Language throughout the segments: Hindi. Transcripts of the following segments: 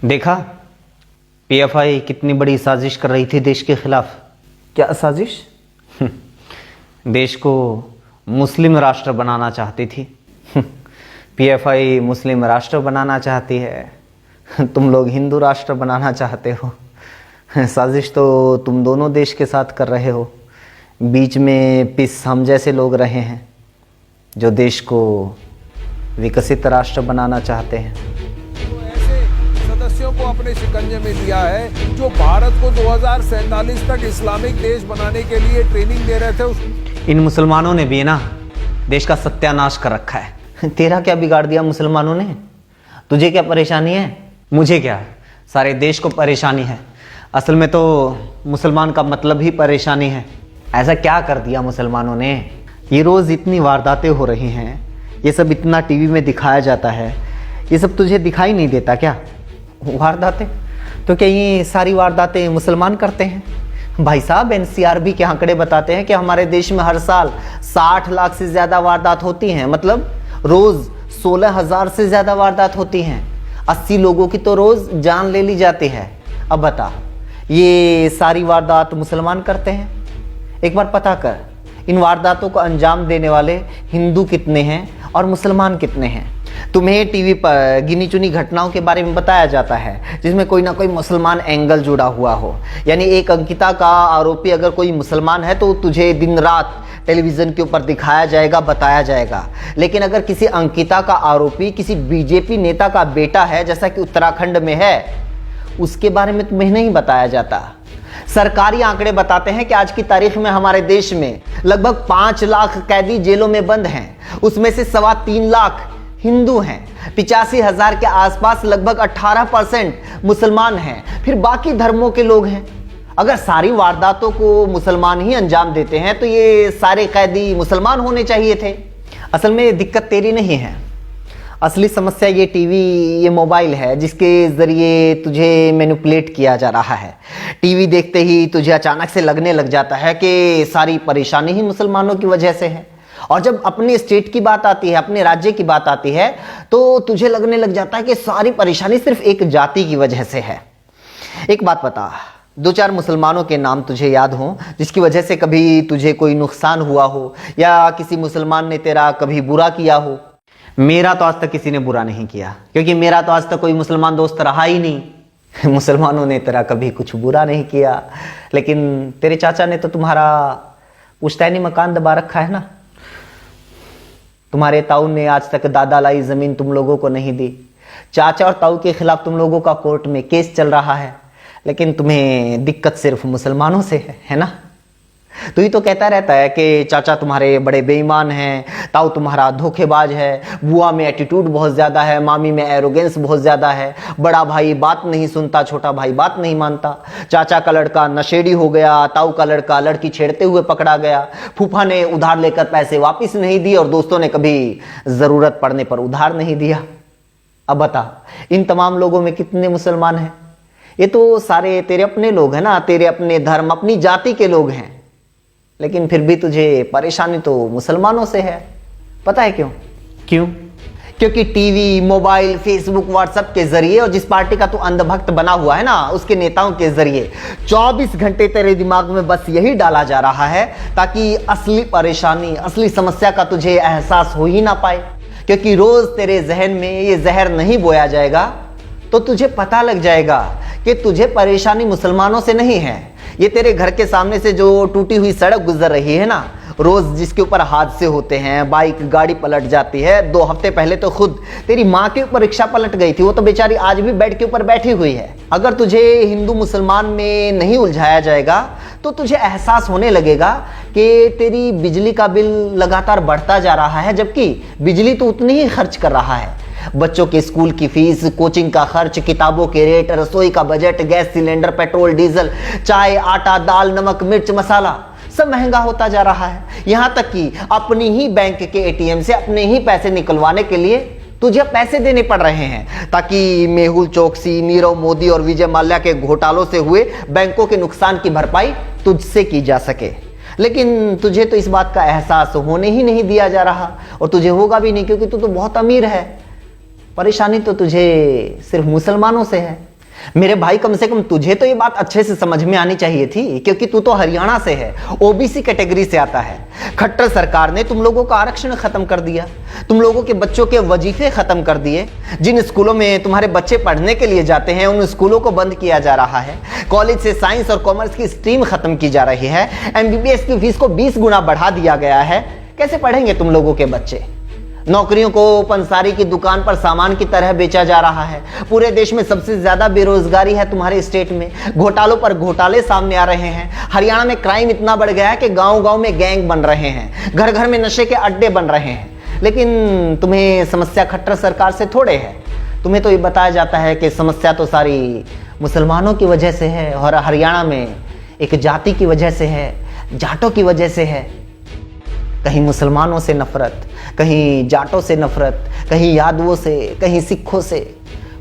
देखा पीएफआई कितनी बड़ी साजिश कर रही थी देश के खिलाफ। क्या साजिश? देश को मुस्लिम राष्ट्र बनाना चाहती थी। पीएफआई मुस्लिम राष्ट्र बनाना चाहती है, तुम लोग हिंदू राष्ट्र बनाना चाहते हो। साजिश तो तुम दोनों देश के साथ कर रहे हो, बीच में पिस हम जैसे लोग रहे हैं जो देश को विकसित राष्ट्र बनाना चाहते हैं। तो ऐसे सदस्यों को अपने शिकंजे में लिया है जो भारत को 2047 तक इस्लामिक देश बनाने के लिए ट्रेनिंग दे रहे थे। इन मुसलमानों ने भी ना देश का सत्यानाश कर रखा है। तेरा क्या बिगाड़ दिया मुसलमानों ने? तुझे क्या परेशानी है? मुझे क्या, सारे देश को परेशानी है। असल में तो मुसलमान का मतलब ही परेशानी है। ऐसा क्या कर दिया मुसलमानों ने? ये रोज़ इतनी वारदातें हो रही हैं, ये सब इतना टीवी में दिखाया जाता है, ये सब तुझे दिखाई नहीं देता क्या? वारदातें तो क्या ये सारी वारदातें मुसलमान करते हैं? भाई साहब, एनसीआरबी के आंकड़े बताते हैं कि हमारे देश में हर साल 60 लाख से ज़्यादा वारदात होती हैं। मतलब रोज़ 16,000 से ज़्यादा वारदात होती हैं। 80 लोगों की तो रोज़ जान ले ली जाती है। अब बता, ये सारी वारदात मुसलमान करते हैं? एक बार पता कर, इन वारदातों को अंजाम देने वाले हिंदू कितने हैं और मुसलमान कितने हैं। तुम्हें टीवी पर गिनी चुनी घटनाओं के बारे में बताया जाता है जिसमें कोई ना कोई मुसलमान एंगल जुड़ा हुआ हो। यानी एक अंकिता का आरोपी अगर कोई मुसलमान है तो तुझे दिन रात टेलीविज़न के ऊपर दिखाया जाएगा, बताया जाएगा। लेकिन अगर किसी अंकिता का आरोपी किसी बीजेपी नेता का बेटा है, जैसा कि उत्तराखंड में है, उसके बारे में तुम्हें नहीं बताया जाता। सरकारी आंकड़े बताते हैं कि आज की तारीख में हमारे देश में लगभग 5 लाख कैदी जेलों में बंद हैं। उसमें से 3.25 लाख हिंदू हैं। 85,000 के आसपास लगभग 18% मुसलमान हैं। फिर बाकी धर्मों के लोग हैं। अगर सारी वारदातों को मुसलमान ही अंजाम देते हैं तो ये सारे कैदी मुसलमान होने चाहिए थे। असल में दिक्कत तेरी नहीं है, असली समस्या ये टीवी, ये मोबाइल है जिसके ज़रिए तुझे मैनिपुलेट किया जा रहा है। टीवी देखते ही तुझे अचानक से लगने लग जाता है कि सारी परेशानी ही मुसलमानों की वजह से है। और जब अपने स्टेट की बात आती है, अपने राज्य की बात आती है, तो तुझे लगने लग जाता है कि सारी परेशानी सिर्फ एक जाति की वजह से है। एक बात बता, 2-4 मुसलमानों के नाम तुझे याद हो जिसकी वजह से कभी तुझे कोई नुकसान हुआ हो या किसी मुसलमान ने तेरा कभी बुरा किया हो? मेरा तो आज तक किसी ने बुरा नहीं किया, क्योंकि मेरा तो आज तक कोई मुसलमान दोस्त रहा ही नहीं। मुसलमानों ने तेरा कभी कुछ बुरा नहीं किया, लेकिन तेरे चाचा ने तो तुम्हारा पुश्तैनी मकान दबा रखा है ना। तुम्हारे ताऊ ने आज तक दादा लाई ज़मीन तुम लोगों को नहीं दी। चाचा और ताऊ के खिलाफ तुम लोगों का कोर्ट में केस चल रहा है, लेकिन तुम्हें दिक्कत सिर्फ मुसलमानों से है ना। तू ही तो कहता रहता है कि चाचा तुम्हारे बड़े बेईमान हैं, ताऊ तुम्हारा धोखेबाज है, बुआ में एटीट्यूड बहुत ज़्यादा है, मामी में एरोगेंस बहुत ज़्यादा है, बड़ा भाई बात नहीं सुनता, छोटा भाई बात नहीं मानता, चाचा का लड़का नशेड़ी हो गया, ताऊ का लड़का लड़की छेड़ते हुए पकड़ा गया, फूफा ने उधार लेकर पैसे वापस नहीं दिए और दोस्तों ने कभी ज़रूरत पड़ने पर उधार नहीं दिया। अब बता, इन तमाम लोगों में कितने मुसलमान हैं? ये तो सारे तेरे अपने लोग हैं ना, तेरे अपने धर्म, अपनी जाति के लोग हैं। लेकिन फिर भी तुझे परेशानी तो मुसलमानों से है। पता है क्यों? क्योंकि टीवी, मोबाइल, फेसबुक, व्हाट्सएप के जरिए और जिस पार्टी का तू अंधभक्त बना हुआ है ना, उसके नेताओं के जरिए 24 घंटे तेरे दिमाग में बस यही डाला जा रहा है ताकि असली परेशानी, असली समस्या का तुझे एहसास हो ही ना पाए। क्योंकि रोज तेरे जहन में ये जहर नहीं बोया जाएगा तो तुझे पता लग जाएगा कि तुझे परेशानी मुसलमानों से नहीं है। ये तेरे घर के सामने से जो टूटी हुई सड़क गुजर रही है ना, रोज जिसके ऊपर हादसे होते हैं, बाइक गाड़ी पलट जाती है। 2 हफ्ते पहले तो खुद तेरी माँ के ऊपर रिक्शा पलट गई थी, वो तो बेचारी आज भी बेड के ऊपर बैठी हुई है। अगर तुझे हिंदू मुसलमान में नहीं उलझाया जाएगा तो तुझे एहसास होने लगेगा कि तेरी बिजली का बिल लगातार बढ़ता जा रहा है, जबकि बिजली तो उतनी ही खर्च कर रहा है। बच्चों के स्कूल की फीस, कोचिंग का खर्च, किताबों के रेट, रसोई का budget, gas cylinder, petrol diesel, चाय, आटा, दाल, नमक, मिर्च, मसाला सब महंगा होता जा रहा है। यहाँ तक कि अपनी ही बैंक के एटीएम से अपने ही पैसे निकलवाने के लिए तुझे पैसे देने पड़ रहे हैं ताकि मेहुल चोकसी, नीरव मोदी और विजय माल्या के घोटालों से हुए बैंकों के नुकसान की भरपाई तुझसे की जा सके। लेकिन तुझे तो इस बात का एहसास होने ही नहीं दिया जा रहा, और तुझे होगा भी नहीं, क्योंकि तू तो बहुत अमीर है। परेशानी तो तुझे सिर्फ मुसलमानों से है। मेरे भाई, कम से कम तुझे तो ये बात अच्छे से समझ में आनी चाहिए थी, क्योंकि तू तो हरियाणा से है, ओबीसी कैटेगरी से आता है। खट्टर सरकार ने तुम लोगों का आरक्षण खत्म कर दिया, तुम लोगों के बच्चों के वजीफे खत्म कर दिए। जिन स्कूलों में तुम्हारे बच्चे पढ़ने के लिए जाते हैं उन स्कूलों को बंद किया जा रहा है। कॉलेज से साइंस और कॉमर्स की स्ट्रीम खत्म की जा रही है। एमबीबीएस की फीस को 20 गुना बढ़ा दिया गया है। कैसे पढ़ेंगे तुम लोगों के बच्चे? नौकरियों को पंसारी की दुकान पर सामान की तरह बेचा जा रहा है। पूरे देश में सबसे ज्यादा बेरोजगारी है तुम्हारे स्टेट में। घोटालों पर घोटाले सामने आ रहे हैं। हरियाणा में क्राइम इतना बढ़ गया है कि गांव-गांव में गैंग बन रहे हैं, घर-घर में नशे के अड्डे बन रहे हैं। लेकिन तुम्हें समस्या खट्टर सरकार से थोड़े है। तुम्हें तो ये बताया जाता है कि समस्या तो सारी मुसलमानों की वजह से है, और हरियाणा में एक जाति की वजह से है, जाटों की वजह से है। कहीं मुसलमानों से नफरत, कहीं जाटों से नफरत, कहीं यादवों से, कहीं सिखों से।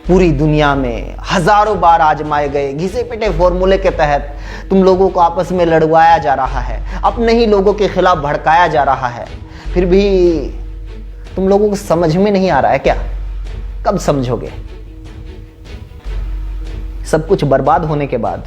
पूरी दुनिया में हजारों बार आजमाए गए घिसे पिटे फॉर्मूले के तहत तुम लोगों को आपस में लड़वाया जा रहा है, अपने ही लोगों के खिलाफ भड़काया जा रहा है। फिर भी तुम लोगों को समझ में नहीं आ रहा है क्या? कब समझोगे? सब कुछ बर्बाद होने के बाद